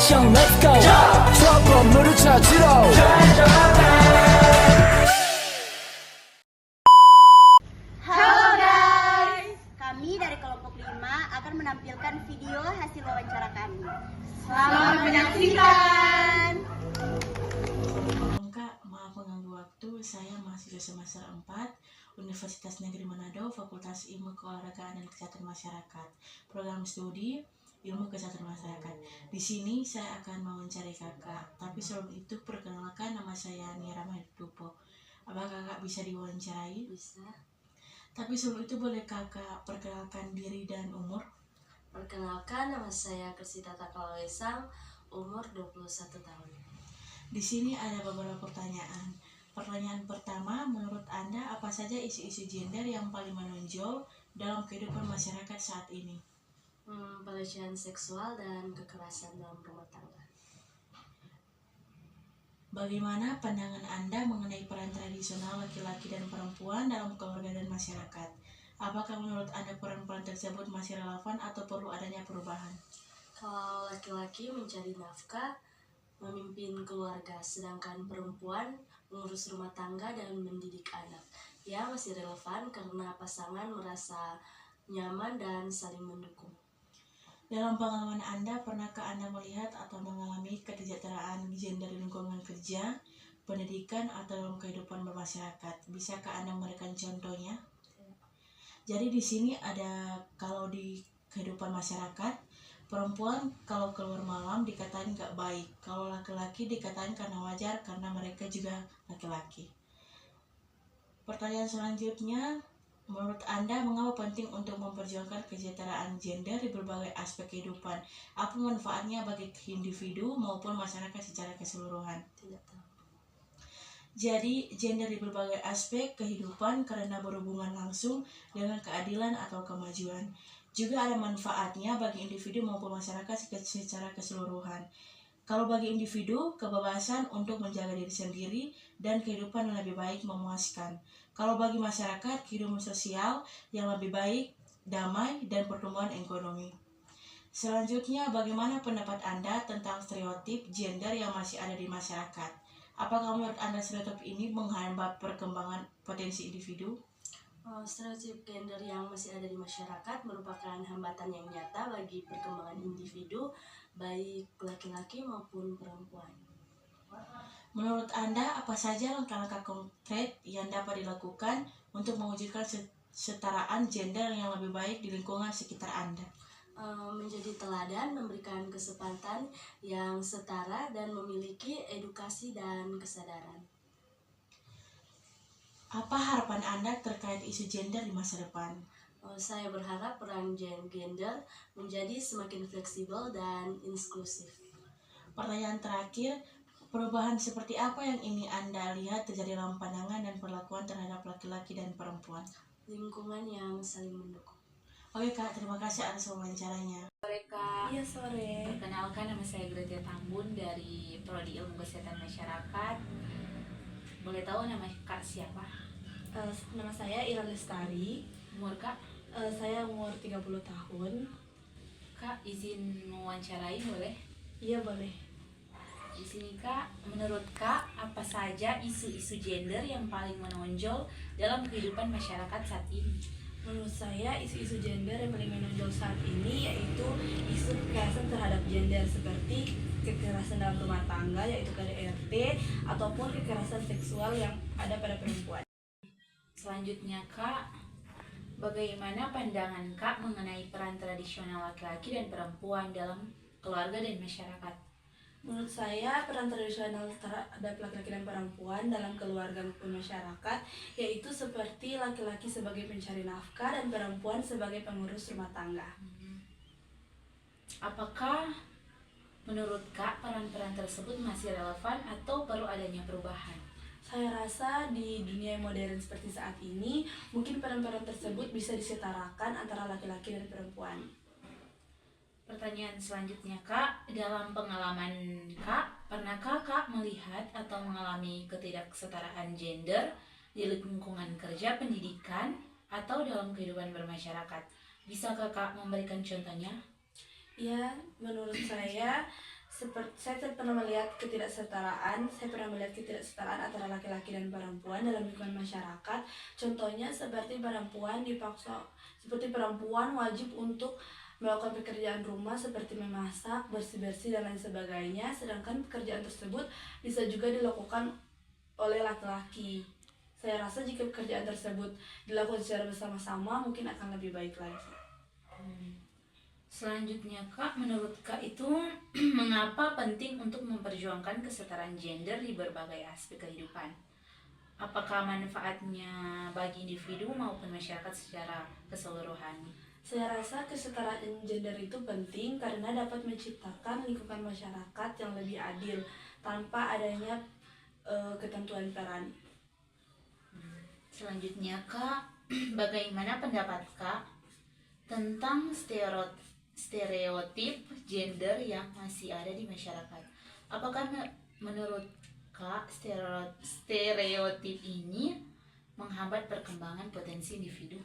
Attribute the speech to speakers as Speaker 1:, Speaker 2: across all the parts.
Speaker 1: 액션 let's go 저 건물을 찾으러
Speaker 2: Halo guys, kami dari kelompok 5 akan menampilkan video hasil wawancara kami. Selamat menyaksikan.
Speaker 3: Kak, maaf mengganggu waktu. Saya mahasiswa semester 4 Universitas Negeri Manado, Fakultas Ilmu Keolahragaan dan Kesehatan Masyarakat, Program Studi Ilmu Kesehatan Masyarakat. Di sini saya akan mewawancarai kakak, tapi sebelum itu perkenalkan, nama saya Nia Rahmadupo. Apakah kakak bisa diwawancarai?
Speaker 4: Bisa.
Speaker 3: Tapi sebelum itu boleh kakak perkenalkan diri dan umur?
Speaker 4: Perkenalkan, nama saya Kersita Takalawesang, umur 21 tahun.
Speaker 3: Di sini ada beberapa pertanyaan. Pertanyaan pertama, menurut Anda apa saja isu-isu gender yang paling menonjol dalam kehidupan masyarakat saat ini?
Speaker 4: Pelecehan seksual dan kekerasan dalam rumah tangga.
Speaker 3: Bagaimana pandangan Anda mengenai peran tradisional laki-laki dan perempuan dalam keluarga dan masyarakat? Apakah menurut Anda peran-peran tersebut masih relevan atau perlu adanya perubahan?
Speaker 4: Kalau laki-laki mencari nafkah, memimpin keluarga, sedangkan perempuan mengurus rumah tangga dan mendidik anak. Ya, masih relevan karena pasangan merasa nyaman dan saling mendukung.
Speaker 3: Dalam pengalaman Anda, pernahkah Anda melihat atau mengalami ketidaksetaraan gender di lingkungan kerja, pendidikan, atau dalam kehidupan bermasyarakat? Bisakah Anda memberikan contohnya? Jadi di sini ada, kalau di kehidupan masyarakat, perempuan kalau keluar malam dikatain gak baik, kalau laki-laki dikatain karena wajar karena mereka juga laki-laki. Pertanyaan selanjutnya, menurut Anda mengapa penting untuk memperjuangkan kesetaraan gender di berbagai aspek kehidupan? Apa manfaatnya bagi individu maupun masyarakat secara keseluruhan?
Speaker 4: Tidak tahu.
Speaker 3: Jadi, gender di berbagai aspek kehidupan karena berhubungan langsung dengan keadilan atau kemajuan. Juga ada manfaatnya bagi individu maupun masyarakat secara keseluruhan. Kalau bagi individu, kebebasan untuk menjaga diri sendiri dan kehidupan yang lebih baik memuaskan. Kalau bagi masyarakat, kehidupan sosial yang lebih baik, damai, dan pertumbuhan ekonomi. Selanjutnya, bagaimana pendapat Anda tentang stereotip gender yang masih ada di masyarakat? Apakah menurut Anda stereotip ini menghambat perkembangan potensi individu?
Speaker 4: Stereotip gender yang masih ada di masyarakat merupakan hambatan yang nyata bagi perkembangan individu, baik laki-laki maupun perempuan.
Speaker 3: Menurut Anda, apa saja langkah-langkah konkret yang dapat dilakukan untuk mewujudkan kesetaraan gender yang lebih baik di lingkungan sekitar Anda?
Speaker 4: Menjadi teladan, memberikan kesempatan yang setara, dan memiliki edukasi dan kesadaran.
Speaker 3: Apa harapan Anda terkait isu gender di masa depan?
Speaker 4: Saya berharap peran gender menjadi semakin fleksibel dan inklusif.
Speaker 3: Pertanyaan terakhir, perubahan seperti apa yang ingin Anda lihat terjadi dalam pandangan dan perlakuan terhadap laki-laki dan perempuan?
Speaker 4: Lingkungan yang saling mendukung.
Speaker 3: Oke Kak, terima kasih atas wawancaranya.
Speaker 5: Sore Kak.
Speaker 4: Iya, sore.
Speaker 5: Perkenalkan, nama saya Gratia Tambun dari Prodi Ilmu Kesehatan Masyarakat. Boleh tahu nama Kak siapa?
Speaker 6: Nama saya Ira Lestari.
Speaker 5: Umur Kak?
Speaker 6: Saya umur 30 tahun.
Speaker 5: Kak, izin mewawancarai boleh?
Speaker 6: Iya, boleh.
Speaker 5: Di sini Kak, menurut Kak, apa saja isu-isu gender yang paling menonjol dalam kehidupan masyarakat saat ini?
Speaker 6: Menurut saya, isu-isu gender yang paling menonjol saat ini yaitu isu kekerasan terhadap gender seperti kekerasan dalam rumah tangga yaitu KDRT ataupun kekerasan seksual yang ada pada perempuan.
Speaker 5: Selanjutnya Kak, bagaimana pandangan Kak mengenai peran tradisional laki-laki dan perempuan dalam keluarga dan masyarakat?
Speaker 6: Menurut saya, peran tradisional terhadap laki-laki dan perempuan dalam keluarga maupun masyarakat yaitu seperti laki-laki sebagai pencari nafkah dan perempuan sebagai pengurus rumah tangga.
Speaker 5: Apakah menurut Kak peran-peran tersebut masih relevan atau perlu adanya perubahan?
Speaker 6: Saya rasa di dunia yang modern seperti saat ini, mungkin peran-peran tersebut bisa disetarakan antara laki-laki dan perempuan.
Speaker 5: Pertanyaan selanjutnya Kak, dalam pengalaman Kak, pernahkah Kak melihat atau mengalami ketidaksetaraan gender di lingkungan kerja, pendidikan, atau dalam kehidupan bermasyarakat? Bisa Kakak memberikan contohnya?
Speaker 6: Ya, menurut saya Saya pernah melihat ketidaksetaraan antara laki-laki dan perempuan dalam lingkungan masyarakat. Contohnya seperti perempuan wajib untuk melakukan pekerjaan rumah seperti memasak, bersih-bersih dan lain sebagainya, sedangkan pekerjaan tersebut bisa juga dilakukan oleh laki-laki. Saya rasa jika pekerjaan tersebut dilakukan secara bersama-sama mungkin akan lebih baik lagi.
Speaker 5: Selanjutnya Kak, menurut Kak itu mengapa penting untuk memperjuangkan kesetaraan gender di berbagai aspek kehidupan? Apakah manfaatnya bagi individu maupun masyarakat secara keseluruhan?
Speaker 6: Saya rasa kesetaraan gender itu penting karena dapat menciptakan lingkungan masyarakat yang lebih adil tanpa adanya ketentuan peran.
Speaker 5: Selanjutnya Kak, bagaimana pendapat Kak tentang stereotip gender yang masih ada di masyarakat? Apakah menurut Kak stereotip ini menghambat perkembangan potensi individu?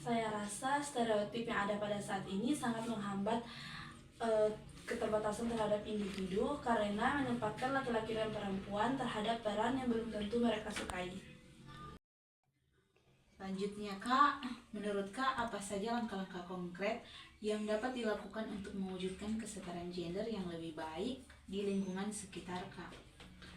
Speaker 6: Saya rasa stereotip yang ada pada saat ini sangat menghambat keterbatasan terhadap individu karena menempatkan laki-laki dan perempuan terhadap peran yang belum tentu mereka sukai.
Speaker 5: Selanjutnya Kak, menurut Kak apa saja langkah-langkah konkret yang dapat dilakukan untuk mewujudkan kesetaraan gender yang lebih baik di lingkungan sekitar Kak?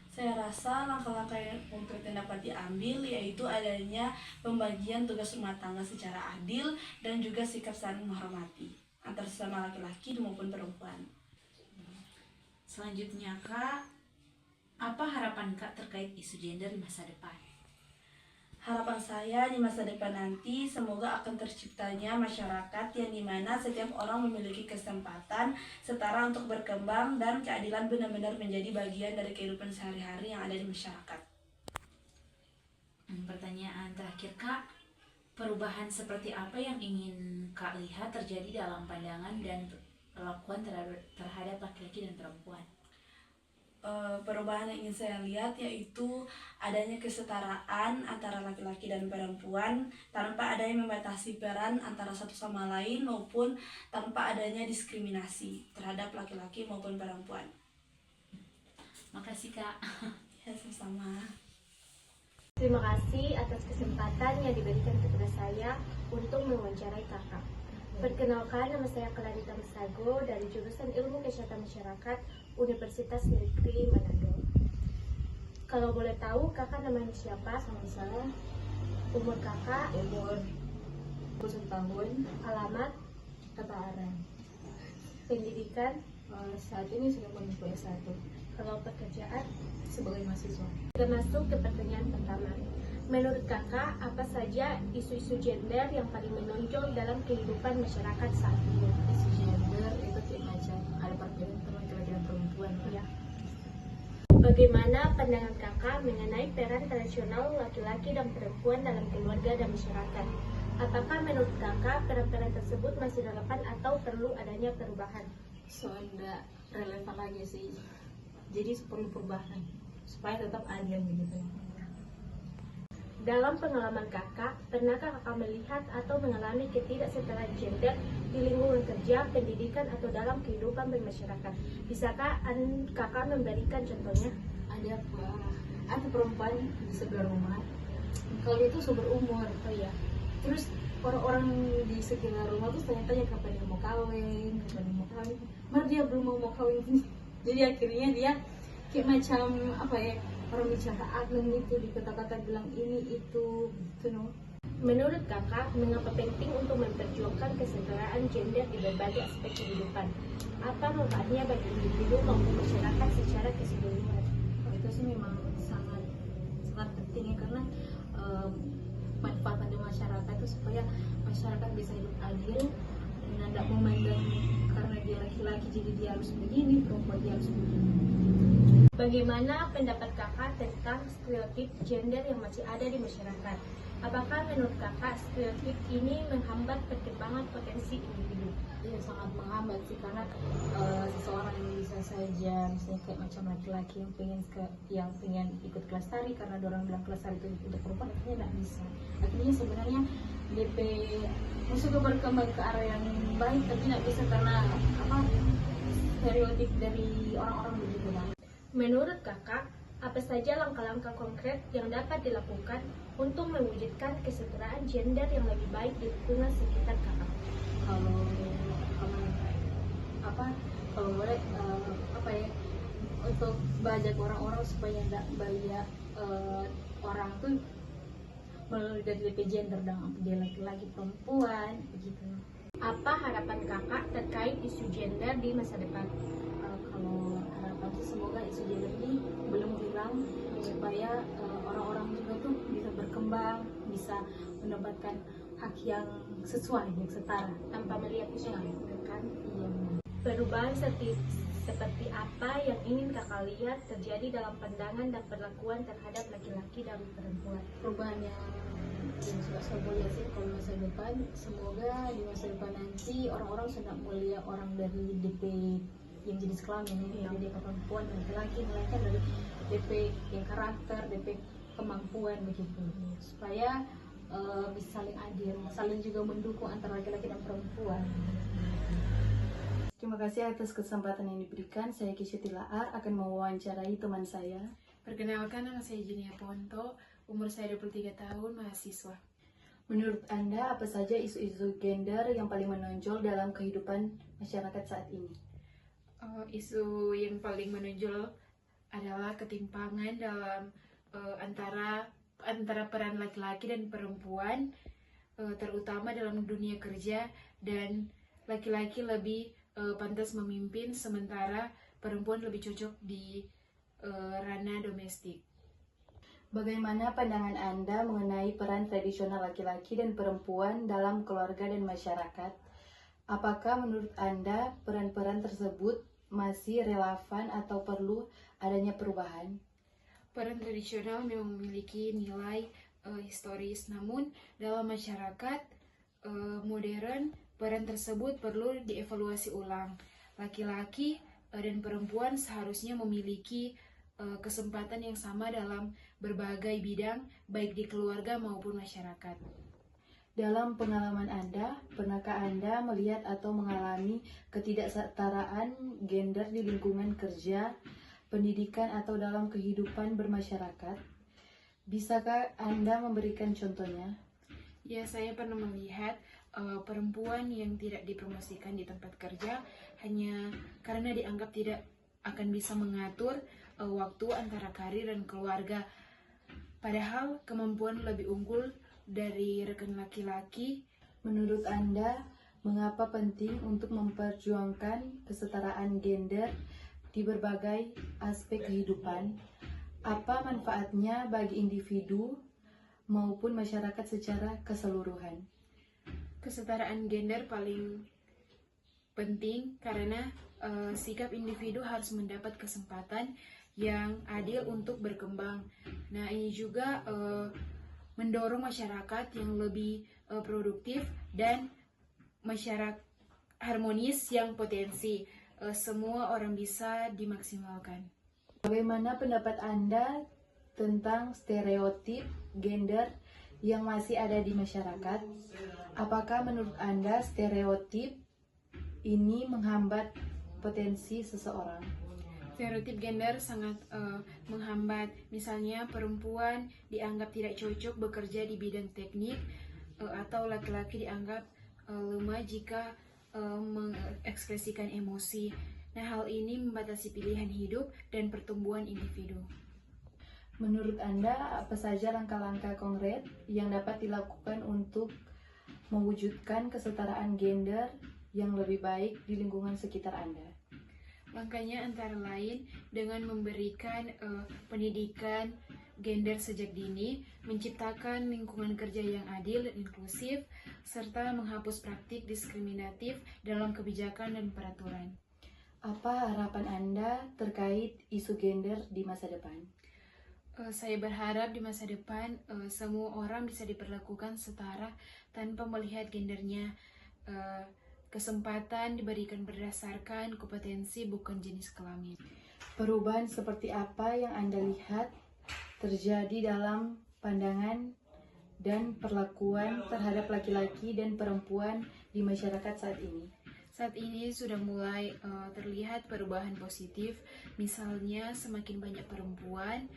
Speaker 6: Saya rasa langkah-langkah yang konkret yang dapat diambil yaitu adanya pembagian tugas rumah tangga secara adil dan juga sikap saling menghormati antara sesama laki-laki maupun perempuan.
Speaker 5: Selanjutnya Kak, apa harapan Kak terkait isu gender di masa depan?
Speaker 6: Harapan saya di masa depan nanti semoga akan terciptanya masyarakat yang dimana setiap orang memiliki kesempatan setara untuk berkembang dan keadilan benar-benar menjadi bagian dari kehidupan sehari-hari yang ada di masyarakat.
Speaker 5: Pertanyaan terakhir Kak, perubahan seperti apa yang ingin Kak lihat terjadi dalam pandangan dan perlakuan terhadap laki-laki dan perempuan?
Speaker 6: Perubahan yang ingin saya lihat yaitu adanya kesetaraan antara laki-laki dan perempuan tanpa adanya membatasi peran antara satu sama lain maupun tanpa adanya diskriminasi terhadap laki-laki maupun perempuan.
Speaker 5: Makasih Kak.
Speaker 6: Ya, sama-sama.
Speaker 2: Terima kasih atas kesempatan yang diberikan kepada saya untuk mewawancarai Kakak. Perkenalkan, nama saya Clarita Mesago dari jurusan Ilmu Kesehatan Masyarakat Universitas Negeri Manado. Kalau boleh tahu, Kakak namanya siapa? Sama saya. Umur Kakak? Umur 21 tahun. Alamat? Kebaran. Pendidikan? Saat ini sudah menempuh S1. Kalau pekerjaan? Sebagai mahasiswa. Kita masuk ke pertanyaan pertama. Menurut Kakak, apa saja isu-isu gender yang paling menonjol dalam kehidupan masyarakat saat ini?
Speaker 7: Isu gender itu kayak macam ada perbedaan laki-laki dan perempuan.
Speaker 2: Ya. Bagaimana pandangan Kakak mengenai peran tradisional laki-laki dan perempuan dalam keluarga dan masyarakat? Apakah menurut Kakak peran-peran tersebut masih relevan atau perlu adanya perubahan?
Speaker 7: Soalnya relevan lagi sih. Jadi perlu perubahan supaya tetap adil begitu.
Speaker 2: Dalam pengalaman Kakak, pernahkah Kakak melihat atau mengalami ketidaksetaraan gender di lingkungan kerja, pendidikan, atau dalam kehidupan bermasyarakat? Bisakah Kakak memberikan contohnya?
Speaker 7: Ada perempuan di sebelah rumah. Kalau itu seberumur, terus orang-orang di sekitar rumah tuh tanya-tanya kapan dia mau kawin. Malah dia belum mau kawin. Jadi akhirnya dia kayak macam orang bicara ageng gitu, di kata-kata bilang ini itu gitu no.
Speaker 2: Menurut Kakak, mengapa penting untuk memperjuangkan kesetaraan gender di berbagai aspek kehidupan? Apa manfaatnya bagi individu maupun masyarakat secara keseluruhan?
Speaker 7: Itu sih memang sangat penting ya, karena manfaat di masyarakat itu supaya masyarakat bisa hidup adil dan tidak memandang karena dia laki-laki jadi dia harus begini, perempuan dia harus begini.
Speaker 2: Bagaimana pendapat Kakak tentang stereotip gender yang masih ada di masyarakat? Apakah menurut Kakak stereotip ini menghambat perkembangan potensi individu?
Speaker 7: Iya, sangat menghambat sih, karena seseorang yang bisa saja misalnya kayak macam laki-laki yang pengen ikut kelas tari karena orang bilang kelas tari itu untuk perempuan, akhirnya tidak bisa. Akhirnya sebenarnya DP musuh berkembang ke arah yang baik tapi tidak bisa karena stereotip dari orang-orang begitu lah.
Speaker 2: Menurut kakak, apa saja langkah-langkah konkret yang dapat dilakukan untuk mewujudkan kesetaraan gender yang lebih baik di lingkungan sekitar kakak?
Speaker 7: Kalau kalau boleh untuk bajak orang-orang supaya nggak banyak orang tuh dari DP gender dan dia laki-laki perempuan begitu.
Speaker 2: Apa harapan kakak terkait isu gender di masa depan?
Speaker 7: Kalau harapan sih semoga isu gender ini belum hilang, supaya orang-orang juga tuh bisa berkembang, bisa mendapatkan hak yang sesuai, yang setara
Speaker 2: Tanpa melihat isu
Speaker 7: Ya.
Speaker 2: gender kan?
Speaker 7: Iya.
Speaker 2: Perubahan seperti apa yang ingin kakak lihat terjadi dalam pandangan dan perlakuan terhadap laki-laki dan perempuan?
Speaker 7: Perubahan yang sudah saya lihat sih kalau masa depan, semoga di masa depan nanti orang-orang sudah melihat orang dari DP yang jenis kelamin ini, dari DP perempuan dan laki-laki, melainkan dari DP yang karakter, DP kemampuan begitu, supaya bisa saling adil, saling juga mendukung antara laki-laki dan perempuan.
Speaker 3: Terima kasih atas kesempatan yang diberikan. Saya Kisha Tilaar akan mewawancarai teman saya.
Speaker 8: Perkenalkan, nama saya Jinia Ponto, umur saya 23 tahun, mahasiswa.
Speaker 3: Menurut Anda, apa saja isu-isu gender yang paling menonjol dalam kehidupan masyarakat saat ini?
Speaker 8: Isu yang paling menonjol adalah ketimpangan dalam antara peran laki-laki dan perempuan, terutama dalam dunia kerja, dan laki-laki lebih pantas memimpin, sementara perempuan lebih cocok di ranah domestik.
Speaker 3: Bagaimana pandangan Anda mengenai peran tradisional laki-laki dan perempuan dalam keluarga dan masyarakat? Apakah menurut Anda peran-peran tersebut masih relevan atau perlu adanya perubahan?
Speaker 8: Peran tradisional memang memiliki nilai historis, namun dalam masyarakat modern, peran tersebut perlu dievaluasi ulang. Laki-laki dan perempuan seharusnya memiliki kesempatan yang sama dalam berbagai bidang, baik di keluarga maupun masyarakat.
Speaker 3: Dalam pengalaman Anda, pernahkah Anda melihat atau mengalami ketidaksetaraan gender di lingkungan kerja, pendidikan, atau dalam kehidupan bermasyarakat? Bisakah Anda memberikan contohnya?
Speaker 8: Ya, saya pernah melihat perempuan yang tidak dipromosikan di tempat kerja hanya karena dianggap tidak akan bisa mengatur waktu antara karir dan keluarga. Padahal kemampuan lebih unggul dari rekan laki-laki.
Speaker 3: Menurut Anda, mengapa penting untuk memperjuangkan kesetaraan gender di berbagai aspek kehidupan? Apa manfaatnya bagi individu maupun masyarakat secara keseluruhan?
Speaker 8: Kesetaraan gender paling penting karena sikap individu harus mendapat kesempatan yang adil untuk berkembang. Nah, ini juga mendorong masyarakat yang lebih produktif dan masyarakat harmonis yang potensi. Semua orang bisa dimaksimalkan.
Speaker 3: Bagaimana pendapat Anda tentang stereotip gender yang masih ada di masyarakat? Apakah menurut Anda stereotip ini menghambat potensi seseorang?
Speaker 8: Stereotip gender sangat menghambat. Misalnya perempuan dianggap tidak cocok bekerja di bidang teknik, atau laki-laki dianggap lemah jika mengekspresikan emosi. Nah, hal ini membatasi pilihan hidup dan pertumbuhan individu.
Speaker 3: Menurut Anda, apa saja langkah-langkah konkret yang dapat dilakukan untuk mewujudkan kesetaraan gender yang lebih baik di lingkungan sekitar Anda?
Speaker 8: Langkahnya antara lain dengan memberikan pendidikan gender sejak dini, menciptakan lingkungan kerja yang adil dan inklusif, serta menghapus praktik diskriminatif dalam kebijakan dan peraturan.
Speaker 3: Apa harapan Anda terkait isu gender di masa depan?
Speaker 8: Saya berharap di masa depan semua orang bisa diperlakukan setara tanpa melihat gendernya. Kesempatan diberikan berdasarkan kompetensi, bukan jenis kelamin.
Speaker 3: Perubahan seperti apa yang Anda lihat terjadi dalam pandangan dan perlakuan terhadap laki-laki dan perempuan di masyarakat saat ini?
Speaker 8: Saat ini sudah mulai terlihat perubahan positif, misalnya semakin banyak perempuan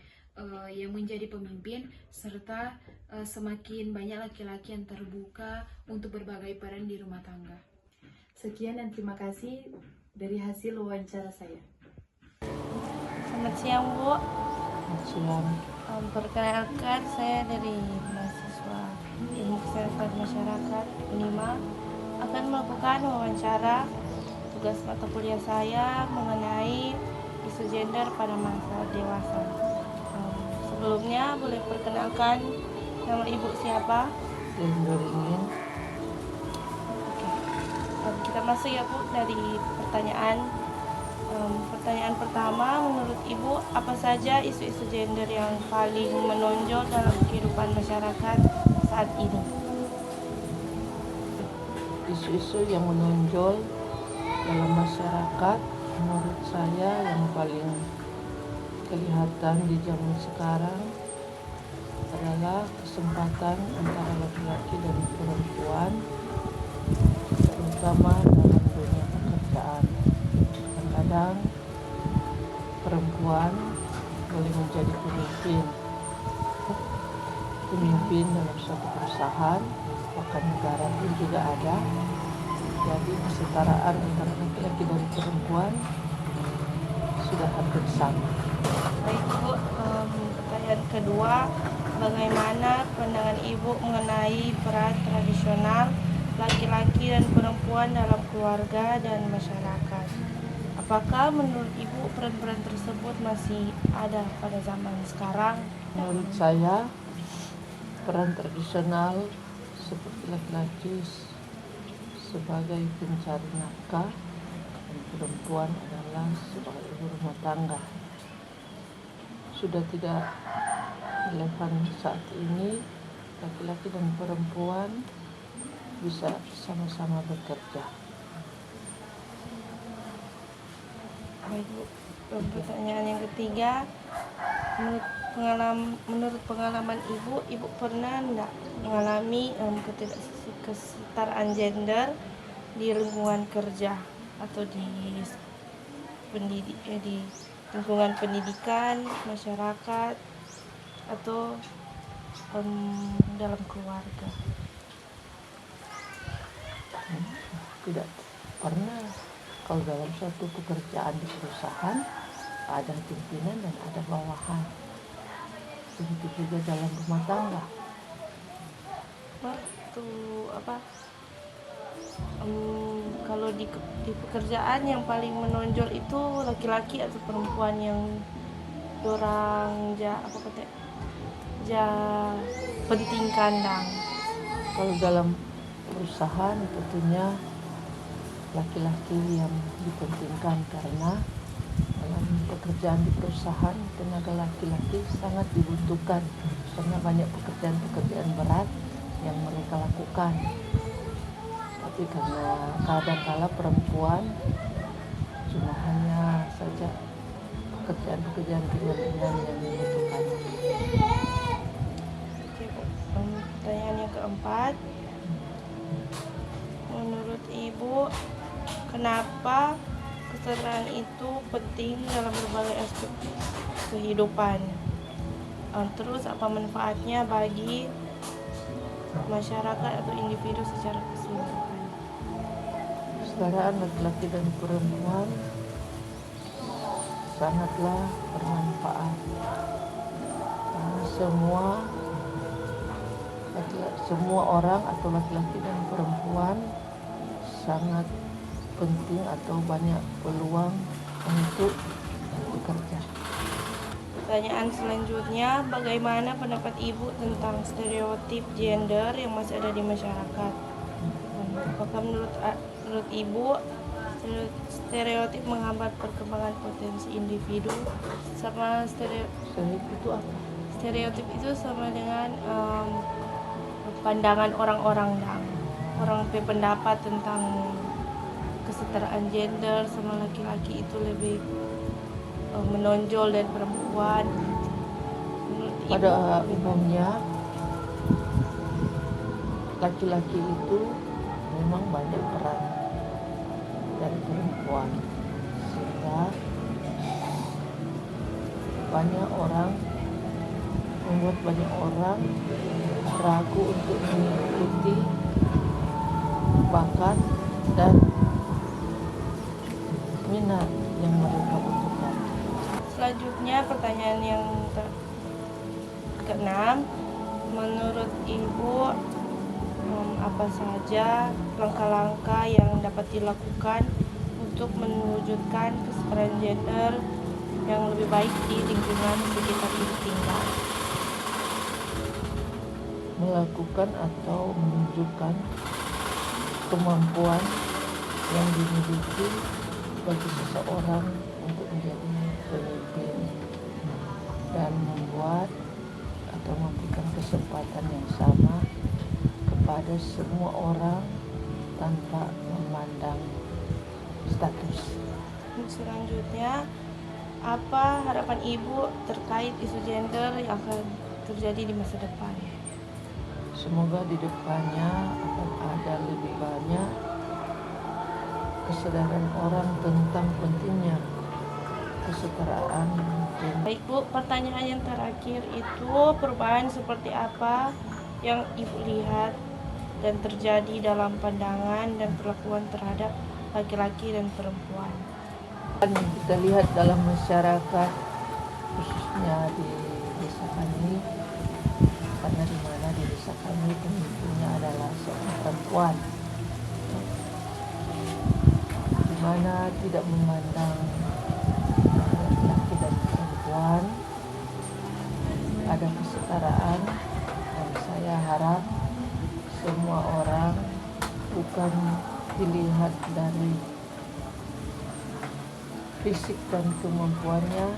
Speaker 8: yang menjadi pemimpin, serta semakin banyak laki-laki yang terbuka untuk berbagai peran di rumah tangga.
Speaker 9: Sekian dan terima kasih dari hasil wawancara saya.
Speaker 10: Selamat siang, Bu.
Speaker 11: Selamat siang.
Speaker 10: Perkenalkan, saya dari mahasiswa Ilmu Kesehatan Masyarakat UNIMA akan melakukan wawancara. Tugas mata kuliah saya mengenai isu gender pada masa dewasa. Sebelumnya boleh perkenalkan nama Ibu siapa?
Speaker 11: Lindoringin.
Speaker 10: Kita masuk ya, Bu, dari pertanyaan. Pertanyaan pertama, menurut Ibu apa saja isu-isu gender yang paling menonjol dalam kehidupan masyarakat saat ini?
Speaker 11: Isu-isu yang menonjol dalam masyarakat menurut saya yang paling kelihatan di zaman sekarang adalah kesempatan antara laki-laki dan perempuan, terutama dalam dunia pekerjaan. Kadang perempuan boleh menjadi pemimpin dalam suatu perusahaan, bahkan negara pun juga ada. Jadi kesetaraan antara laki-laki dan perempuan sudah hampir sama.
Speaker 10: Baik, Bu, pertanyaan kedua, bagaimana pandangan Ibu mengenai peran tradisional laki-laki dan perempuan dalam keluarga dan masyarakat? Apakah menurut Ibu peran-peran tersebut masih ada pada zaman sekarang?
Speaker 11: Menurut saya, peran tradisional seperti laki-laki sebagai pencari nafkah dan perempuan adalah sebagai ibu rumah tangga sudah tidak relevan saat ini. Laki-laki dan perempuan bisa sama-sama bekerja.
Speaker 10: Baik, Bu. Pertanyaan yang ketiga, menurut pengalaman Ibu pernah enggak mengalami kesetaraan gender di lingkungan kerja atau di lingkungan pendidikan, masyarakat, atau dalam keluarga?
Speaker 11: Tidak pernah. Kalau dalam suatu pekerjaan di perusahaan ada pimpinan dan ada bawahan. Begitu juga dalam rumah tangga.
Speaker 10: Kalau di pekerjaan yang paling menonjol itu laki-laki atau perempuan yang dorang penting kandang?
Speaker 11: Kalau dalam perusahaan tentunya laki-laki yang dipentingkan, karena dalam pekerjaan di perusahaan tenaga laki-laki sangat dibutuhkan karena banyak pekerjaan-pekerjaan berat yang mereka lakukan. Tapi karena kadang-kala perempuan cuma hanya saja pekerjaan-pekerjaan ringan-ringan yang dibutuhkan.
Speaker 10: Pertanyaan yang keempat, menurut Ibu kenapa kesetaraan itu penting dalam berbagai aspek kehidupan? Terus apa manfaatnya bagi masyarakat atau individu secara keseluruhan?
Speaker 11: Kesetaraan laki-laki dan perempuan sangatlah bermanfaat karena semua orang atau laki-laki dan perempuan sangat penting atau banyak peluang untuk bekerja.
Speaker 10: Pertanyaan selanjutnya, bagaimana pendapat Ibu tentang stereotip gender yang masih ada di masyarakat? Apakah menurut Ibu stereotip menghambat perkembangan potensi individu? Sama
Speaker 11: Stereotip itu apa?
Speaker 10: Stereotip itu sama dengan pandangan orang-orang berpendapat tentang kesetaraan gender, sama laki-laki itu lebih menonjol dari perempuan.
Speaker 11: Pada umumnya laki-laki itu memang banyak peran perempuan, sehingga membuat banyak orang ragu untuk mengikuti bakat dan minat yang mereka butuhkan.
Speaker 10: Selanjutnya pertanyaan yang keenam, menurut Ibu apa saja langkah-langkah yang dapat dilakukan untuk mewujudkan kesetaraan gender yang lebih baik di lingkungan sekitar Ibu tinggal?
Speaker 11: Melakukan atau menunjukkan kemampuan yang dimiliki bagi seseorang untuk menjadi pemimpin dan membuat atau memberikan kesempatan yang sama kepada semua orang tanpa memandang status.
Speaker 10: Selanjutnya, apa harapan Ibu terkait isu gender yang akan terjadi di masa depan?
Speaker 11: Semoga di depannya akan ada lebih banyak kesadaran orang tentang pentingnya kesetaraan gender.
Speaker 10: Baik Bu, pertanyaan yang terakhir itu, perubahan seperti apa yang Ibu lihat dan terjadi dalam pandangan dan perlakuan terhadap laki-laki dan perempuan?
Speaker 11: Kita lihat dalam masyarakat, khususnya di desa kami, karena di mana di desa kami pemimpinnya adalah seorang perempuan, di mana tidak memandang laki dan perempuan, ada kesetaraan, dan saya harap semua orang bukan dilihat dari fisik dan kemampuannya,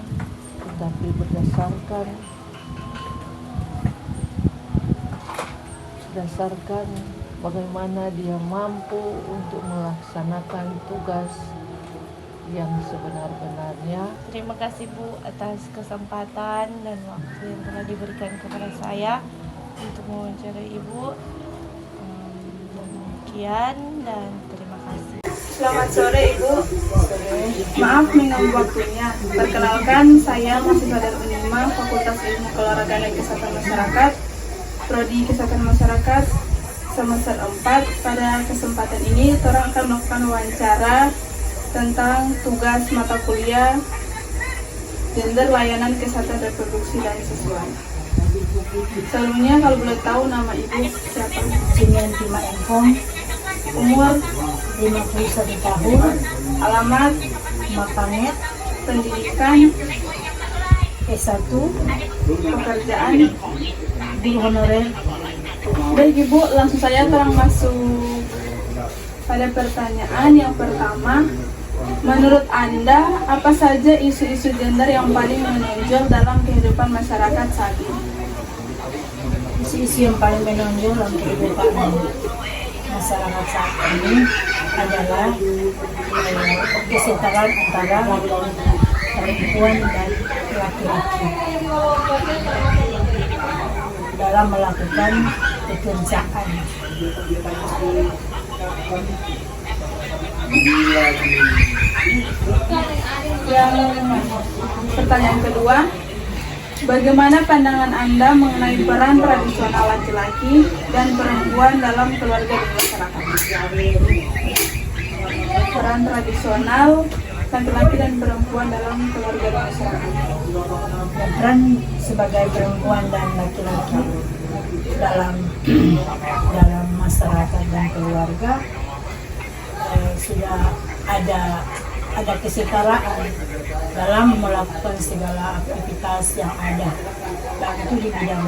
Speaker 11: tetapi berdasarkan bagaimana dia mampu untuk melaksanakan tugas yang sebenar-benarnya.
Speaker 10: Terima kasih Bu atas kesempatan dan waktu yang telah diberikan kepada saya untuk mewawancarai Ibu. Demikian dan terima kasih.
Speaker 6: Selamat sore Ibu. Maaf mengganggu waktunya. Perkenalkan, saya mahasiswa dari Unima, Fakultas Ilmu Keolahragaan dan Kesehatan Masyarakat, Prodi Kesehatan Masyarakat, semester 4. Pada kesempatan ini, orang akan melakukan wawancara tentang tugas mata kuliah gender layanan kesehatan reproduksi dan seksual. Sebelumnya, kalau boleh tahu nama Ibu siapa?
Speaker 12: Junianti Maengkong,
Speaker 6: Umur
Speaker 12: 51 tahun,
Speaker 6: alamat,
Speaker 12: Mapanget,
Speaker 6: pendidikan,
Speaker 12: S1,
Speaker 6: pekerjaan.
Speaker 12: guru honorer.
Speaker 6: Baik Ibu, langsung saja terang masuk pada pertanyaan yang pertama. Menurut Anda, apa saja isu-isu gender yang paling menonjol dalam kehidupan masyarakat saat ini?
Speaker 12: Isu-isu yang paling menonjol dalam kehidupan masyarakat saat ini adalah kesetaraan antara perempuan dan laki-laki dalam melakukan pekerjaan.
Speaker 6: Yang pertanyaan kedua, bagaimana pandangan Anda mengenai peran tradisional laki-laki dan perempuan dalam keluarga dan masyarakat? Peran tradisional laki-laki dan perempuan dalam keluarga dan masyarakat.
Speaker 12: Peran sebagai perempuan dan laki-laki dalam masyarakat dan keluarga sudah ada kesetaraan dalam melakukan segala aktivitas yang ada, dan itu di bidang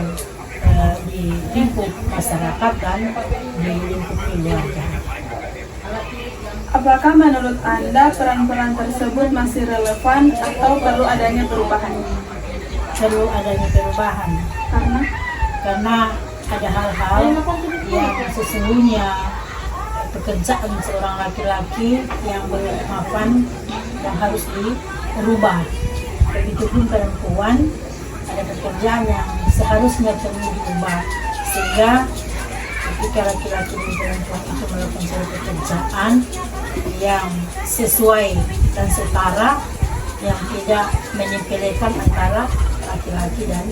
Speaker 12: di lingkup masyarakat dan di lingkup keluarga.
Speaker 6: Apakah menurut Anda peran-peran tersebut masih relevan atau perlu adanya perubahan?
Speaker 12: Perlu adanya perubahan. Karena ada hal-hal yang sesungguhnya pekerjaan seorang laki-laki yang bermapan yang harus dirubah. Begitupun perempuan, ada pekerjaan yang seharusnya perlu diubah, sehingga ketika laki-laki dan perempuan itu melakukan suatu pekerjaan yang sesuai dan setara, yang tidak menyepelekan antara laki-laki dan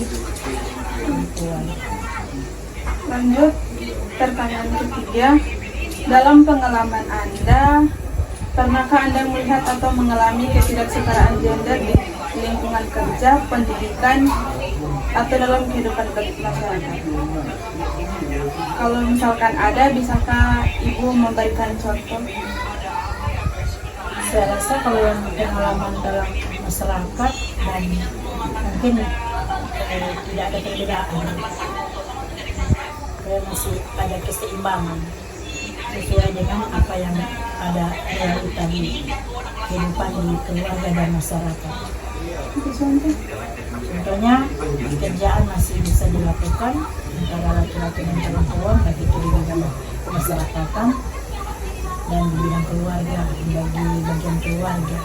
Speaker 12: perempuan.
Speaker 13: Lanjut, pertanyaan ketiga. Dalam pengalaman Anda, pernahkah Anda melihat atau mengalami ketidaksetaraan gender di lingkungan kerja, pendidikan, atau dalam kehidupan masyarakat? Kalau misalkan ada, bisakah Ibu memberikan contoh?
Speaker 12: Saya rasa kalau yang pengalaman dalam masyarakat dan mungkin tidak ada perbedaan, masih ada keseimbangan sesuai dengan apa yang ada realita di kehidupan di keluarga dan masyarakat. Contohnya pekerjaan masih bisa dilakukan antara laki-laki dan perempuan, baik itu di bidang kemasyarakatan dan di bidang keluarga, bagi bagian keluarga.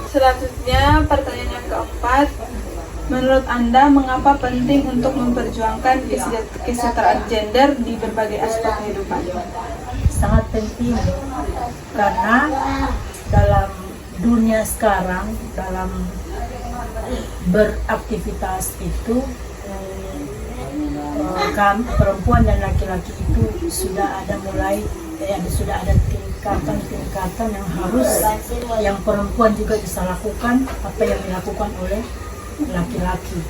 Speaker 13: Selanjutnya, pertanyaan yang keempat. Menurut Anda, mengapa penting untuk memperjuangkan kesetaraan gender di berbagai aspek kehidupan?
Speaker 12: Sangat penting, karena dalam dunia sekarang, dalam beraktivitas itu, perempuan dan laki-laki itu sudah ada sudah ada tingkatan yang harus, yang perempuan juga bisa lakukan apa yang dilakukan oleh laki-laki.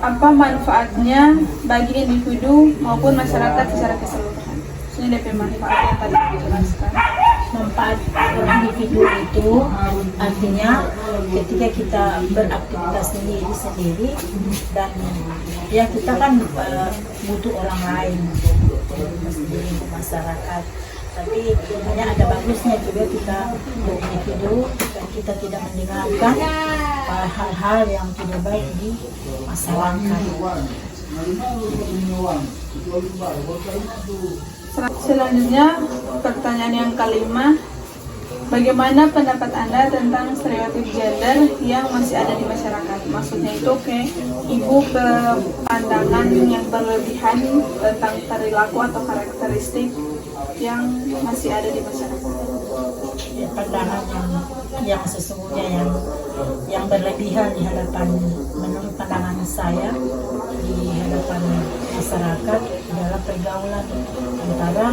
Speaker 13: Apa manfaatnya bagi individu maupun masyarakat secara keseluruhan? Ini DP manfaat yang tadi dijelaskan.
Speaker 12: Manfaat individu itu artinya ketika kita beraktivitas sendiri dan ya kita kan butuh orang lain di lingkup masyarakat. Tapi hanya ada bagusnya juga kita individu dan kita tidak mendengarkan hal-hal yang tidak baik di masyarakat.
Speaker 13: Selanjutnya, pertanyaan yang kelima. Bagaimana pendapat Anda tentang stereotip gender yang masih ada di masyarakat? Maksudnya itu Ibu pandangan yang berlebihan tentang perilaku atau karakteristik yang masih ada di masyarakat.
Speaker 12: Ya, pandangan yang sesungguhnya yang berlebihan di hadapan, menurut pandangan saya, di hadapan masyarakat adalah pergaulan antara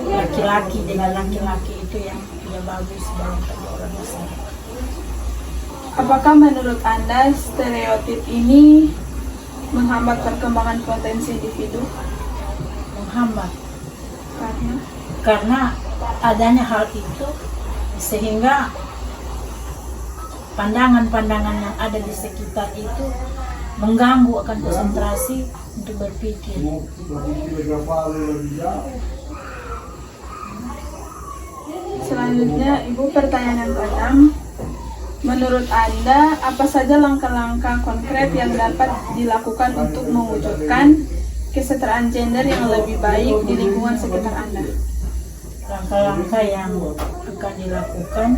Speaker 12: laki-laki dengan laki-laki, itu yang tidak bagus dalam pergaulan masyarakat.
Speaker 13: Apakah menurut Anda stereotip ini menghambat perkembangan potensi individu?
Speaker 12: Menghambat karena adanya hal itu, sehingga pandangan-pandangan yang ada di sekitar itu mengganggu akan konsentrasi untuk berpikir.
Speaker 13: Selanjutnya, Ibu, pertanyaan yang ke-6. Menurut Anda, apa saja langkah-langkah konkret yang dapat dilakukan untuk mewujudkan kesetaraan gender yang lebih baik di lingkungan sekitar Anda?
Speaker 12: Langkah-langkah yang akan dilakukan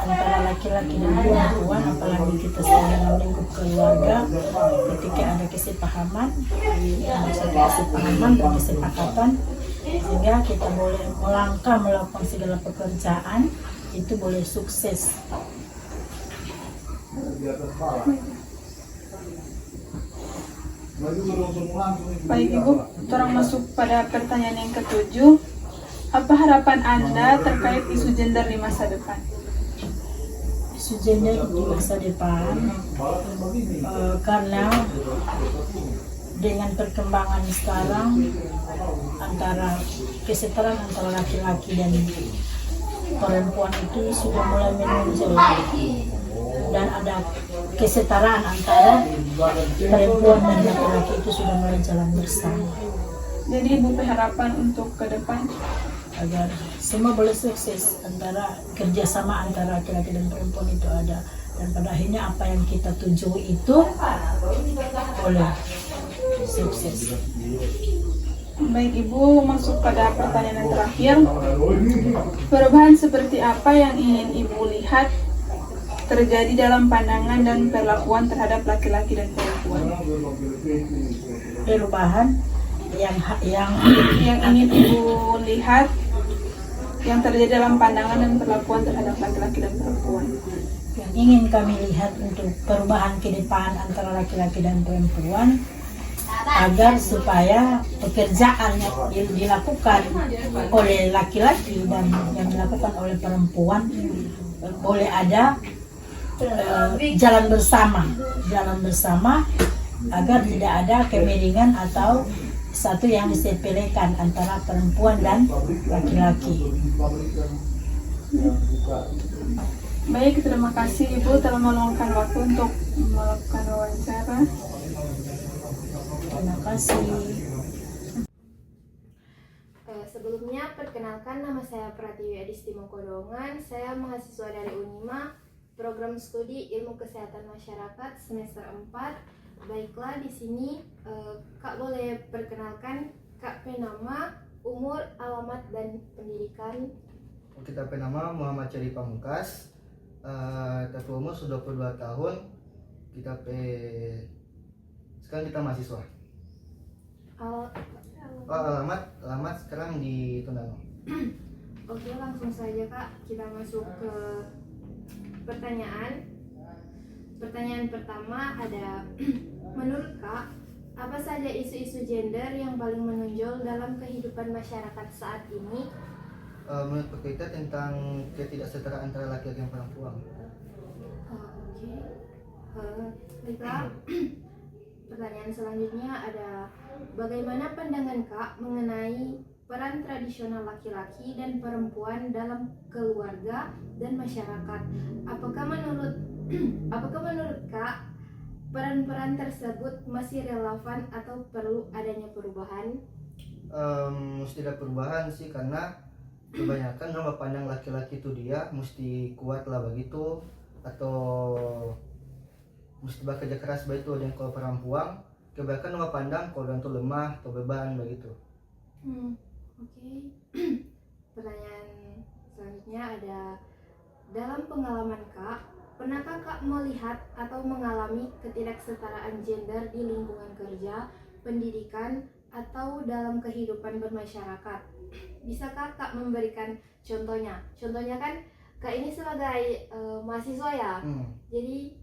Speaker 12: antara laki-laki dan perempuan, apalagi kita dalam lingkup keluarga, ketika ada kesepahaman, dan kesepakatan, sehingga kita boleh melangkah melakukan segala pekerjaan, itu boleh sukses.
Speaker 13: Baik Ibu, orang masuk pada pertanyaan yang ke-7. Apa harapan Anda terkait isu gender di masa depan?
Speaker 12: Isu gender di masa depan, karena dengan perkembangan sekarang antara kesetaraan antara laki-laki dan perempuan itu sudah mulai menonjol, dan ada kesetaraan antara perempuan dan laki-laki itu sudah mulai jalan bersama.
Speaker 13: Jadi Ibu berharapan untuk ke depan
Speaker 12: agar semua boleh sukses, antara kerjasama antara laki-laki dan perempuan itu ada, dan pada akhirnya apa yang kita tuju itu boleh sukses.
Speaker 13: Baik Ibu, masuk pada pertanyaan yang terakhir. Perubahan seperti apa yang ingin Ibu lihat terjadi dalam pandangan dan perlakuan terhadap laki-laki dan perempuan.
Speaker 12: Perubahan yang
Speaker 13: ingin Ibu lihat yang terjadi dalam pandangan dan perlakuan terhadap laki-laki dan perempuan.
Speaker 12: yang ingin kami lihat untuk perubahan ke depan antara laki-laki dan perempuan, agar supaya pekerjaan yang dilakukan oleh laki-laki dan yang dilakukan oleh perempuan boleh ada jalan bersama agar tidak ada kemiringan atau satu yang disepelekan antara perempuan dan laki-laki.
Speaker 13: Baik, terima kasih Ibu telah meluangkan waktu untuk melakukan wawancara.
Speaker 12: Terima kasih.
Speaker 2: Sebelumnya, perkenalkan nama saya Pratiwi Adistimo Kodongan. Saya mahasiswa dari Unima, program studi Ilmu Kesehatan Masyarakat semester 4. Baiklah, di sini Kak boleh perkenalkan Kak nama, umur, alamat, dan pendidikan.
Speaker 14: Kita nama Muhammad Ceri Pamungkas. Ketua umur sudah 22 tahun. Sekarang kita mahasiswa. Alamat sekarang di Tondano.
Speaker 2: Oke, langsung saja Kak, kita masuk ke pertanyaan. Pertanyaan pertama ada, menurut Kak, apa saja isu-isu gender yang paling menonjol dalam kehidupan masyarakat saat ini?
Speaker 14: Menurut kita tentang ketidaksetaraan antara laki-laki dan perempuan.
Speaker 2: Oke. Baiklah. Pertanyaan selanjutnya ada, bagaimana pandangan Kak mengenai peran tradisional laki-laki dan perempuan dalam keluarga dan masyarakat? Apakah menurut Kak peran-peran tersebut masih relevan atau perlu adanya perubahan?
Speaker 14: Mesti ada perubahan sih, karena kebanyakan nama pandang laki-laki itu dia mesti kuat lah begitu, atau mesti bekerja keras begitu. Dan kalau perempuan kebanyakan nama pandang kalau itu lemah atau beban begitu.
Speaker 2: Oke. Pertanyaan selanjutnya ada, dalam pengalaman Kak, pernahkah Kak melihat atau mengalami ketidaksetaraan gender di lingkungan kerja, pendidikan, atau dalam kehidupan bermasyarakat? Bisakah Kak memberikan contohnya? Contohnya kan Kak ini sebagai mahasiswa ya, jadi